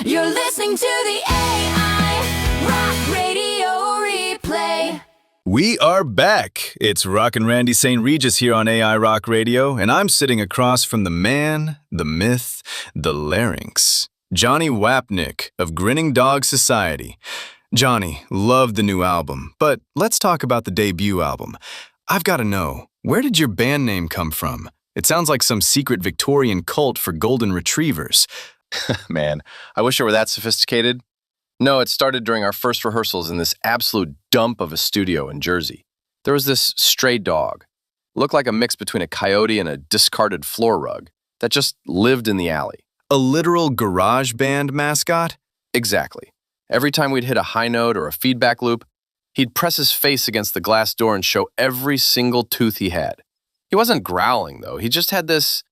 You're listening to the AI Rock Radio Replay. We are back. It's Rockin Randy Saint Regis here on AI Rock Radio, and I'm sitting across from the man, the myth, the larynx, Johnny Wapnick of Grinning Society. Johnny, loved the new album, but let's talk about the debut album. I've got to know, where did your band name come from? It sounds like some secret Victorian cult for golden retrievers. Man, I wish it were that sophisticated. No, it started during our first rehearsals in this absolute dump of a studio in Jersey. There was this stray dog. Looked like a mix between a coyote and a discarded floor rug that just lived in the alley. A literal garage band mascot? Exactly. Every time we'd hit a high note or a feedback loop, he'd press his face against the glass door and show every single tooth he had. He wasn't growling, though. He just had this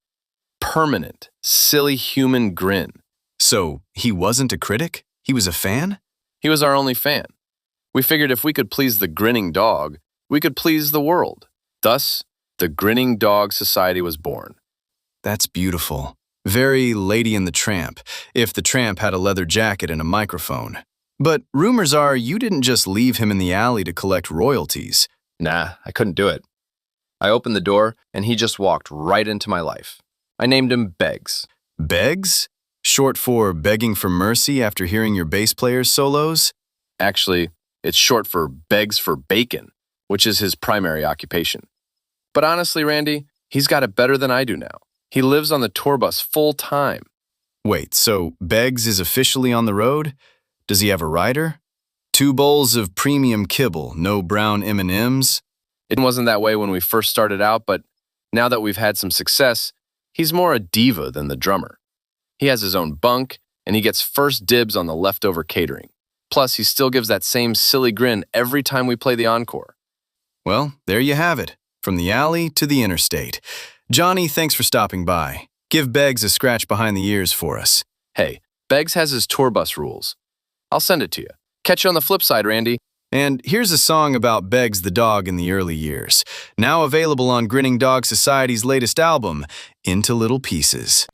permanent, silly human grin. So, he wasn't a critic? He was a fan? He was our only fan. We figured if we could please the grinning dog, we could please the world. Thus, the Grinning Society was born. That's beautiful. Very Lady and the Tramp, if the tramp had a leather jacket and a microphone. But rumors are you didn't just leave him in the alley to collect royalties. Nah, I couldn't do it. I opened the door, and he just walked right into my life. I named him Beggs. Beggs? Short for begging for mercy after hearing your bass player's solos? Actually, it's short for begs for bacon, which is his primary occupation. But honestly, Randy, he's got it better than I do now. He lives on the tour bus full time. Wait, so Beggs is officially on the road? Does he have a rider? 2 bowls of premium kibble, no brown M&Ms? It wasn't that way when we first started out, but now that we've had some success, he's more a diva than the drummer. He has his own bunk, and he gets first dibs on the leftover catering. Plus, he still gives that same silly grin every time we play the encore. Well, there you have it. From the alley to the interstate. Johnny, thanks for stopping by. Give Beggs a scratch behind the ears for us. Hey, Beggs has his tour bus rules. I'll send it to you. Catch you on the flip side, Randy. And here's a song about Beggs the dog in the early years. Now available on Grinning Society's latest album, Into Little Pieces.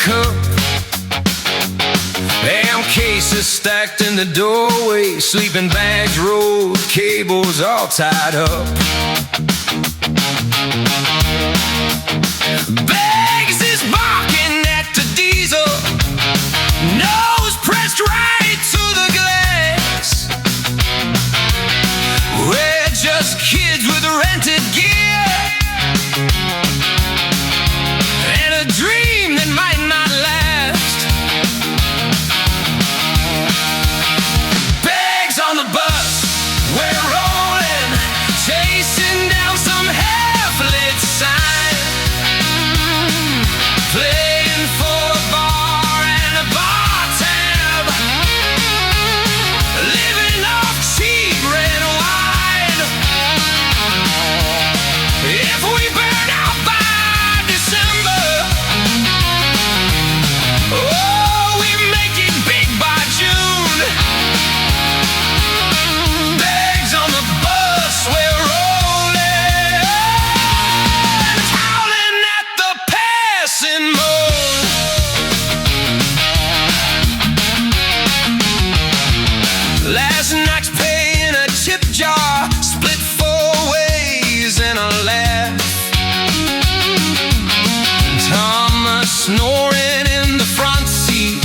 Cup. Damn cases stacked in the doorway, sleeping bags rolled, cables all tied up. Beggs is barking at the diesel, nose pressed right to the glass. We're just kids with rented gear and a dream that might not last. Bags on the bus, we're rolling, chasing down some half-lit sign, playing for a bar and a bar tab, living off cheap red wine. If we burn out by December, oh, we make it big by June. Bags on the bus, we're rolling, howling at the passing moon. Last night's pay in a tip jar, split 4 ways in a laugh. Thomas snoring in the front seat,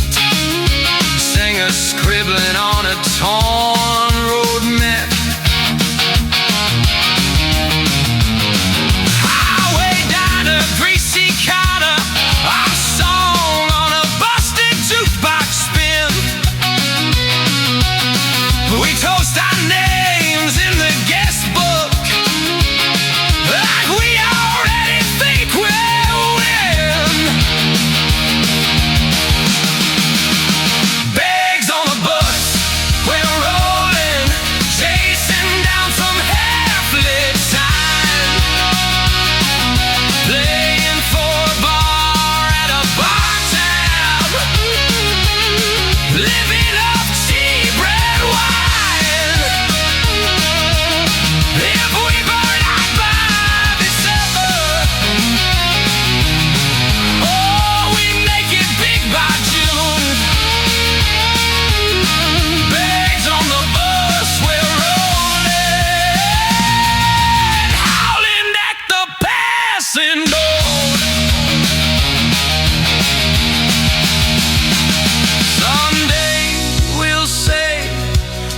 singer scribbling on a torn road map. Highway diner, greasy counter, our song on a busted jukebox spin. We toast our names in the guest book, like we already think we'll win.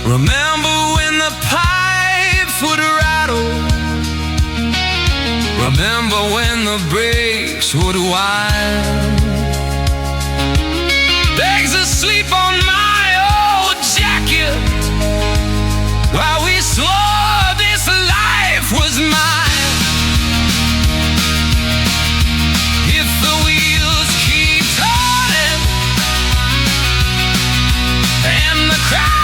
Remember when the pipes would rattle? Remember when the brakes would whine? Legs asleep on my old jacket while we swore this life was mine. If the wheels keep turning and the crowd